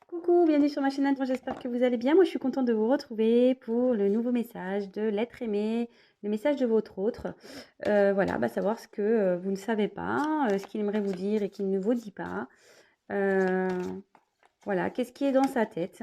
Coucou, bienvenue sur ma chaîne Anne, j'espère que vous allez bien. Moi, je suis contente de vous retrouver pour le nouveau message de l'être aimé, le message de votre autre. Voilà, savoir ce que vous ne savez pas, ce qu'il aimerait vous dire et qu'il ne vous dit pas. Euh, voilà, qu'est-ce qui est dans sa tête?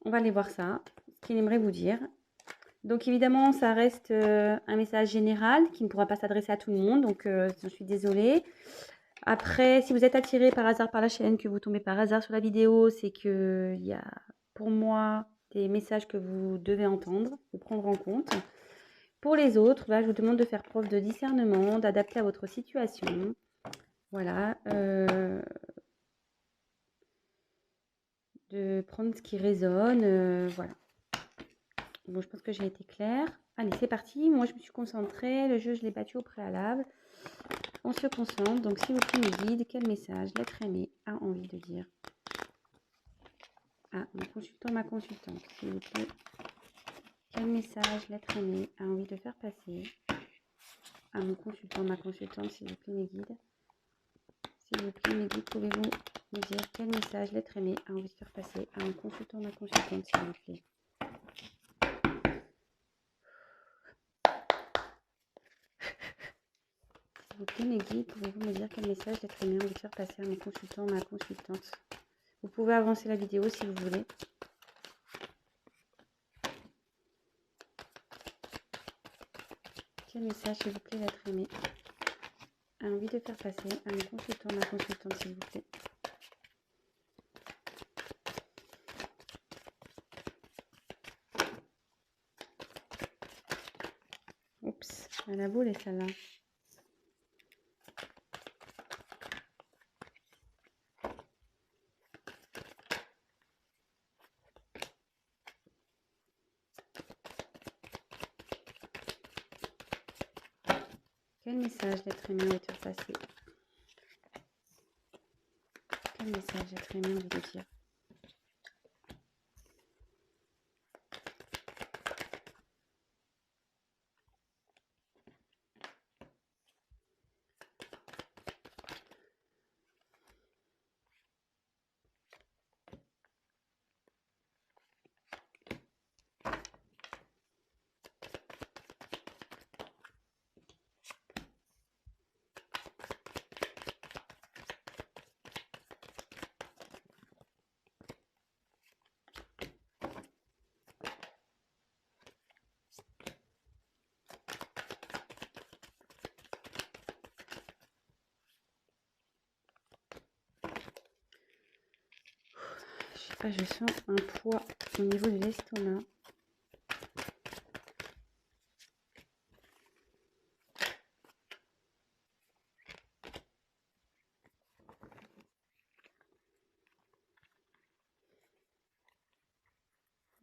On va aller voir ça, ce qu'il aimerait vous dire. Donc évidemment, ça reste un message général qui ne pourra pas s'adresser à tout le monde, donc je suis désolée. Après, si vous êtes attiré par hasard par la chaîne, que vous tombez par hasard sur la vidéo, c'est qu'il y a pour moi des messages que vous devez entendre, ou prendre en compte. Pour les autres, là, je vous demande de faire preuve de discernement, d'adapter à votre situation. Voilà. De prendre ce qui résonne. Voilà. Bon, je pense que j'ai été claire. Allez, c'est parti. Moi, je me suis concentrée. Le jeu, je l'ai battu au préalable. On se concentre. Donc, s'il vous plaît, mes guides, quel message l'être aimé a envie de dire à mon consultant, ma consultante, s'il vous plaît? Quel message l'être aimé a envie de faire passer à mon consultant, ma consultante, s'il vous plaît, mes guides? S'il vous plaît, mes guides, pouvez-vous me dire quel message l'être aimé a envie de faire passer à mon consultant, ma consultante, s'il vous plaît? S'il vous plaît, mes guides, pouvez-vous me dire quel message l'être aimé a envie de faire passer à mon consultant, ma consultante? Vous pouvez avancer la vidéo si vous voulez. Quel message, s'il vous plaît, l'être aimé a envie de faire passer à mon consultant, ma consultante, s'il vous plaît? Oups, elle a volé celle-là. Quel message l'être aimé a envie de faire passer? Quel message l'être aimé a envie de dire? Je sens un poids au niveau de l'estomac.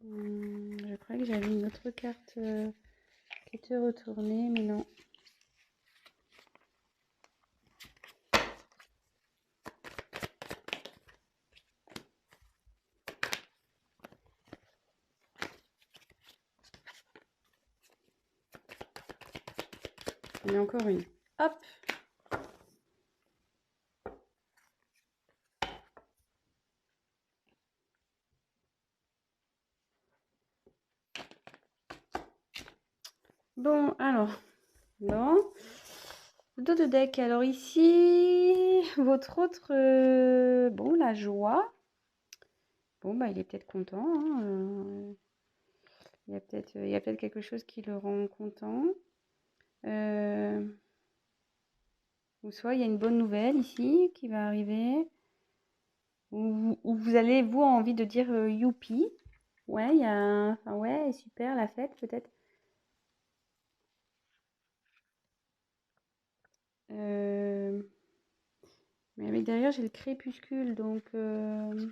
Je croyais que j'avais une autre carte qui était retournée, mais non. Il y en a encore une. Hop! Bon, alors, non. Le dos de deck. Alors ici, votre autre, bon, la joie. Bon, il est peut-être content. Hein, il y a peut-être quelque chose qui le rend content. Ou soit il y a une bonne nouvelle ici qui va arriver. Ou vous allez, vous, envie de dire youpi. Ouais, il y a un... Enfin, ouais, super, la fête, peut-être. Mais avec derrière, j'ai le crépuscule, donc... le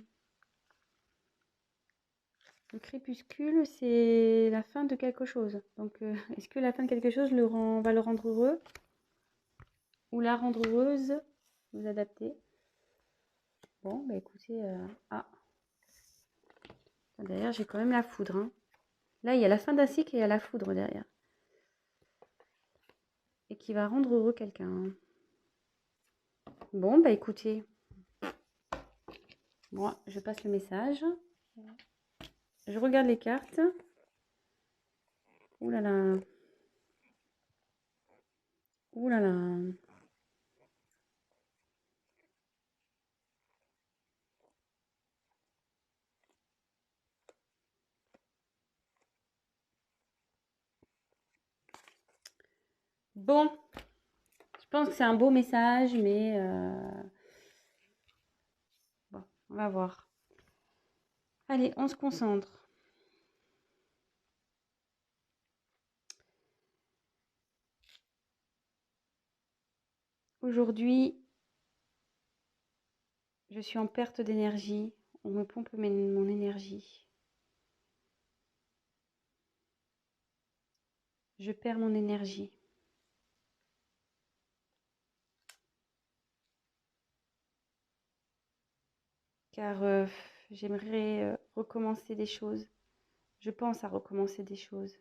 crépuscule, c'est la fin de quelque chose. Donc, est-ce que la fin de quelque chose va le rendre heureux? Ou la rendre heureuse? Vous adaptez. Bon, écoutez... Ah, derrière, j'ai quand même la foudre. Hein. Là, il y a la fin d'un cycle et il y a la foudre derrière. Et qui va rendre heureux quelqu'un. Bon, écoutez. Bon, je passe le message. Je regarde les cartes. Ouh là là. Ouh là là. Bon, je pense que c'est un beau message, mais bon, on va voir. Allez, on se concentre. Aujourd'hui, je suis en perte d'énergie. On me pompe mon énergie. Je perds mon énergie. Car j'aimerais recommencer des choses. Je pense à recommencer des choses.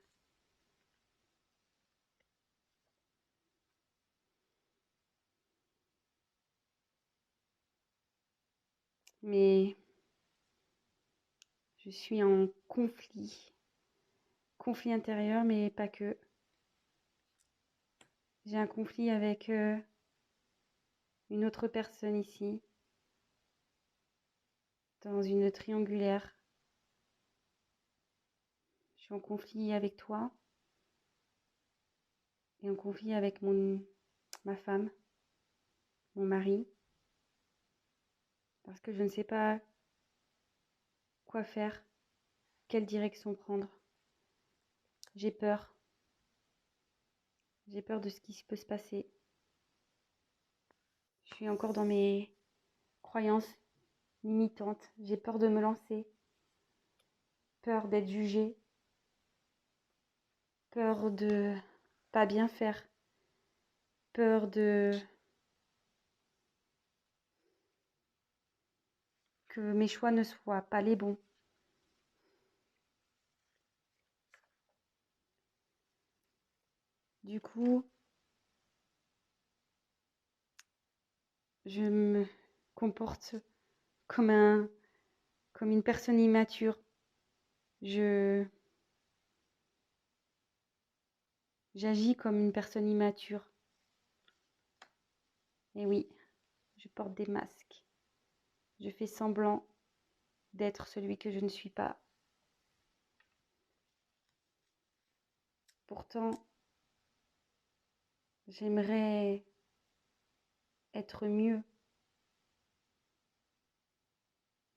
Mais je suis en conflit. Conflit intérieur, mais pas que. J'ai un conflit avec une autre personne ici, dans une triangulaire. Je suis en conflit avec toi et en conflit avec ma femme, mon mari, parce que je ne sais pas quoi faire, quelle direction prendre. J'ai peur. J'ai peur de ce qui peut se passer. Je suis encore dans mes croyances limitantes. J'ai peur de me lancer, peur d'être jugée, peur de pas bien faire, peur que mes choix ne soient pas les bons. Du coup, je me comporte comme une personne immature. J'agis comme une personne immature. Et oui, je porte des masques. Je fais semblant d'être celui que je ne suis pas. Pourtant, j'aimerais être mieux.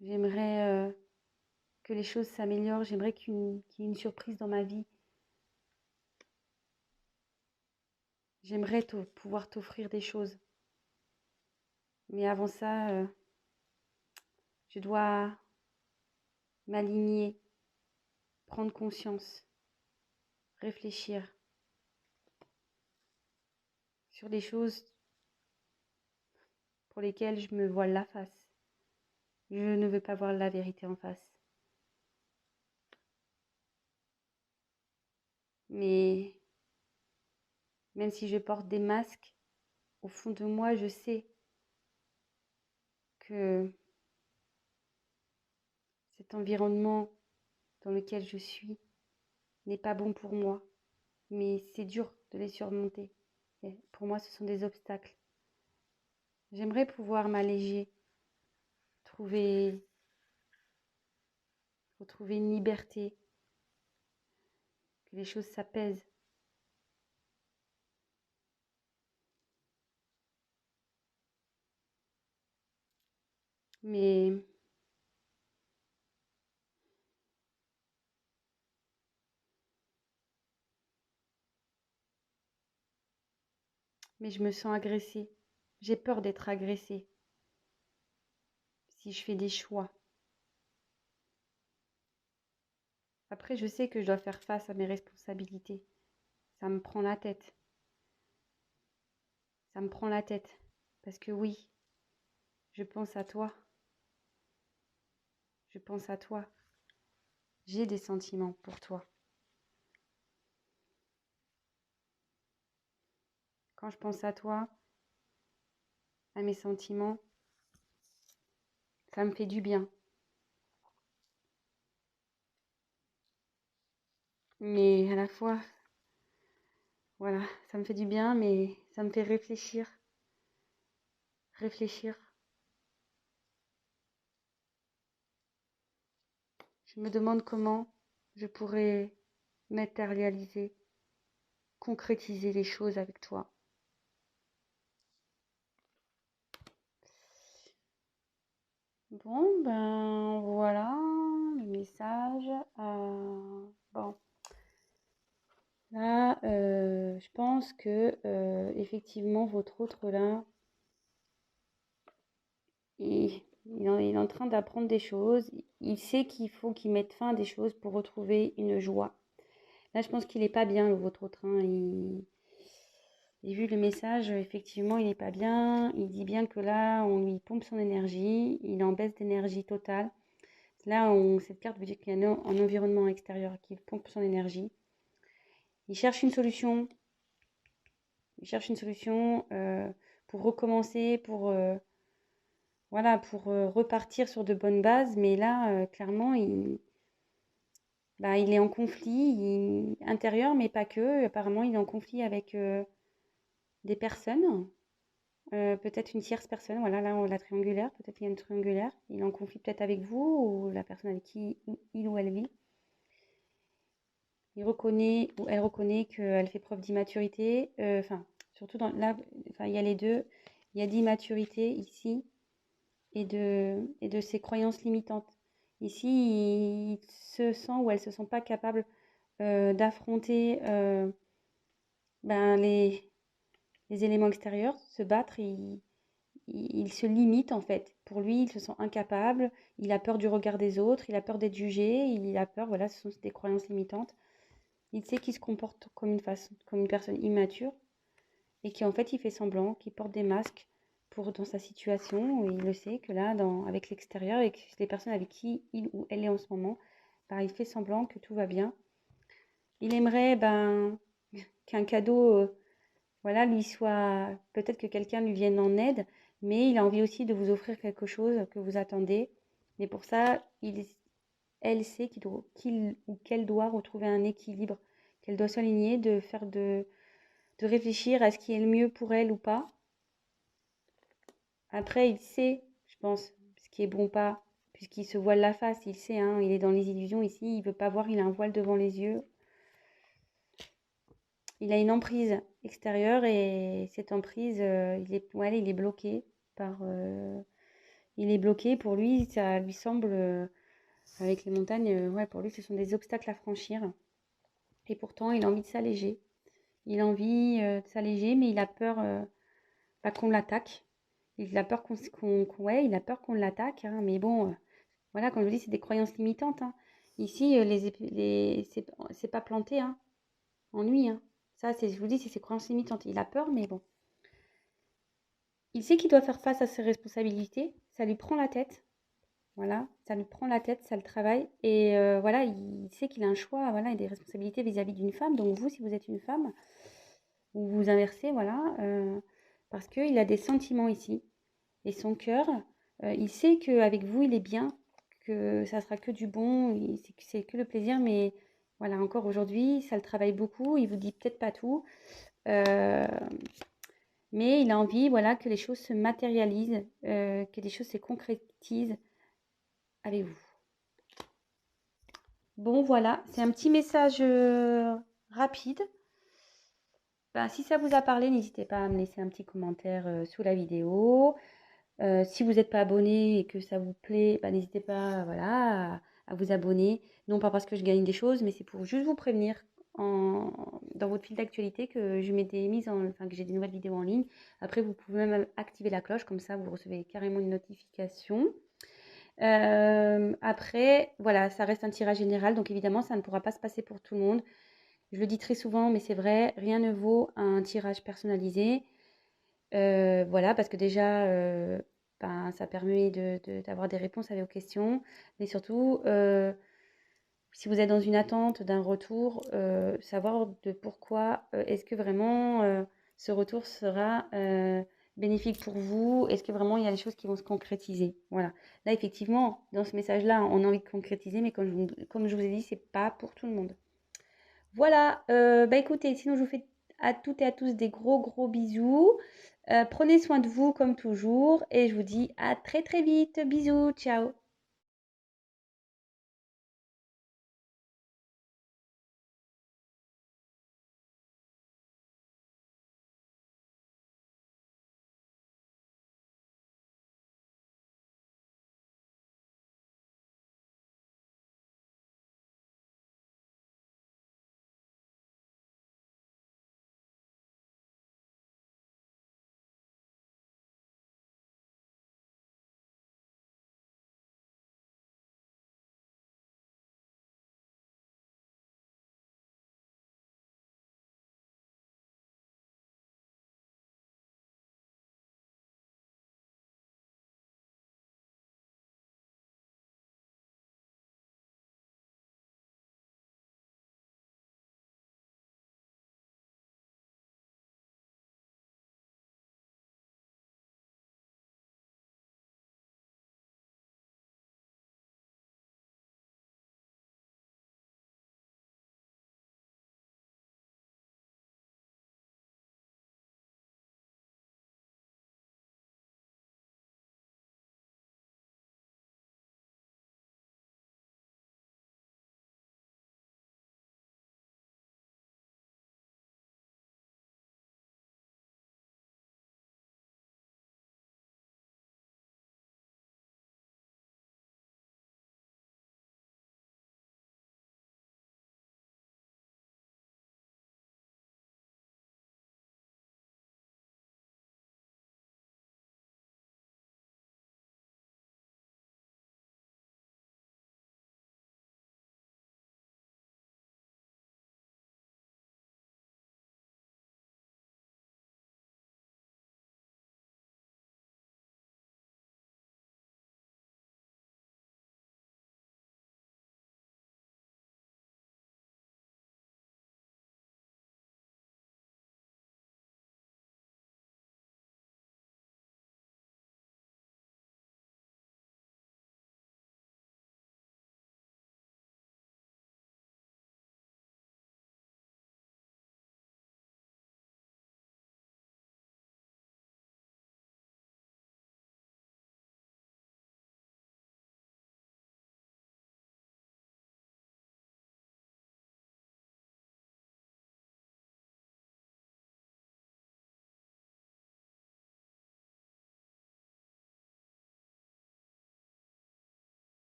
J'aimerais que les choses s'améliorent. J'aimerais qu'il y ait une surprise dans ma vie. J'aimerais pouvoir t'offrir des choses. Mais avant ça, je dois m'aligner, prendre conscience, réfléchir sur les choses pour lesquelles je me voile la face. Je ne veux pas voir la vérité en face. Mais même si je porte des masques, au fond de moi, je sais que cet environnement dans lequel je suis n'est pas bon pour moi. Mais c'est dur de les surmonter. Et pour moi, ce sont des obstacles. J'aimerais pouvoir m'alléger, trouver, retrouver une liberté, que les choses s'apaisent. Mais je me sens agressée. J'ai peur d'être agressée si je fais des choix. Après, je sais que je dois faire face à mes responsabilités. Ça me prend la tête. Ça me prend la tête. Parce que oui, je pense à toi. Je pense à toi. J'ai des sentiments pour toi. Quand je pense à toi, à mes sentiments, Ça me fait du bien. Mais à la fois, voilà, ça me fait du bien, mais ça me fait réfléchir. Réfléchir. Je me demande comment je pourrais matérialiser, concrétiser les choses avec toi. Bon, ben voilà le message. Bon, là, je pense que effectivement, votre autre là, il est en train d'apprendre des choses. Il sait qu'il faut qu'il mette fin à des choses pour retrouver une joie. Là, je pense qu'il n'est pas bien, le votre autre. Hein. J'ai vu le message, effectivement, il n'est pas bien. Il dit bien que là, on lui pompe son énergie. Il est en baisse d'énergie totale. Là, cette carte veut dire qu'il y a un environnement extérieur qui pompe son énergie. Il cherche une solution. Il cherche une solution pour recommencer, voilà, pour repartir sur de bonnes bases. Mais là, clairement, il est en conflit intérieur, mais pas que. Apparemment, il est en conflit avec des personnes. Peut-être une tierce personne, voilà, là, la triangulaire. Peut-être qu'il y a une triangulaire. Il est en conflit peut-être avec vous ou la personne avec qui il ou elle vit. Il reconnaît ou elle reconnaît qu'elle fait preuve d'immaturité. Enfin, surtout là, enfin, il y a les deux. Il y a d'immaturité ici et de ses croyances limitantes. Ici, il se sent ou elle se sent pas capable d'affronter ben, les éléments extérieurs, se battre. Il se limite en fait. Pour lui, il se sent incapable. Il a peur du regard des autres. Il a peur d'être jugé. Il a peur, voilà, ce sont des croyances limitantes. Il sait qu'il se comporte comme une personne immature et qu'en fait il fait semblant, qu'il porte des masques dans sa situation. Et il le sait que là, avec l'extérieur, avec les personnes avec qui il ou elle est en ce moment, bah, il fait semblant que tout va bien. Il aimerait qu'un cadeau, voilà, lui soit, peut-être que quelqu'un lui vienne en aide, mais il a envie aussi de vous offrir quelque chose que vous attendez. Mais pour ça, elle sait qu'il ou qu'elle doit retrouver un équilibre, qu'elle doit s'aligner, de réfléchir à ce qui est le mieux pour elle ou pas. Après, il sait, je pense, ce qui est bon ou pas, puisqu'il se voile la face, il sait, hein, il est dans les illusions ici, il veut pas voir, il a un voile devant les yeux. Il a une emprise extérieure et cette emprise, il est bloqué il est bloqué. Pour lui, ça lui semble, avec les montagnes, ouais, pour lui, ce sont des obstacles à franchir. Et pourtant, il a envie de s'alléger. Il a envie de s'alléger, mais il a peur qu'on l'attaque. Il a peur ouais, il a peur qu'on l'attaque. Hein, mais bon, voilà, comme je vous dis, c'est des croyances limitantes. Hein. Ici, c'est pas planté hein, en lui. Hein. Ça, je vous dis, c'est ses croyances limitantes. Il a peur, mais bon. Il sait qu'il doit faire face à ses responsabilités. Ça lui prend la tête. Voilà, ça lui prend la tête, ça le travaille. Et voilà, il sait qu'il a un choix, voilà, et des responsabilités vis-à-vis d'une femme. Donc vous, si vous êtes une femme, ou vous inversez, voilà, parce qu'il a des sentiments ici. Et son cœur, il sait qu'avec vous, il est bien, que ça sera que du bon, c'est que le plaisir, mais voilà, encore aujourd'hui, ça le travaille beaucoup, il vous dit peut-être pas tout, euh, mais il a envie, voilà, que les choses se matérialisent, que les choses se concrétisent avec vous. Bon, voilà, c'est un petit message rapide. Ben, si ça vous a parlé, n'hésitez pas à me laisser un petit commentaire sous la vidéo. Si vous n'êtes pas abonné et que ça vous plaît, bah, n'hésitez pas voilà, à vous abonner. Non pas parce que je gagne des choses, mais c'est pour juste vous prévenir dans votre fil d'actualité que que j'ai des nouvelles vidéos en ligne. Après, vous pouvez même activer la cloche, comme ça vous recevez carrément une notification. Après, voilà, ça reste un tirage général, donc évidemment, ça ne pourra pas se passer pour tout le monde. Je le dis très souvent, mais c'est vrai, rien ne vaut un tirage personnalisé. Voilà, parce que déjà, ça permet d'avoir des réponses à vos questions, mais surtout, si vous êtes dans une attente d'un retour, savoir de pourquoi est-ce que vraiment ce retour sera bénéfique pour vous? Est-ce que vraiment il y a des choses qui vont se concrétiser? Voilà. Là, effectivement, dans ce message-là, on a envie de concrétiser, mais comme je vous ai dit, c'est pas pour tout le monde. Voilà, bah écoutez, sinon je vous fais à toutes et à tous des gros gros bisous. Prenez soin de vous comme toujours et je vous dis à très très vite. Bisous, ciao.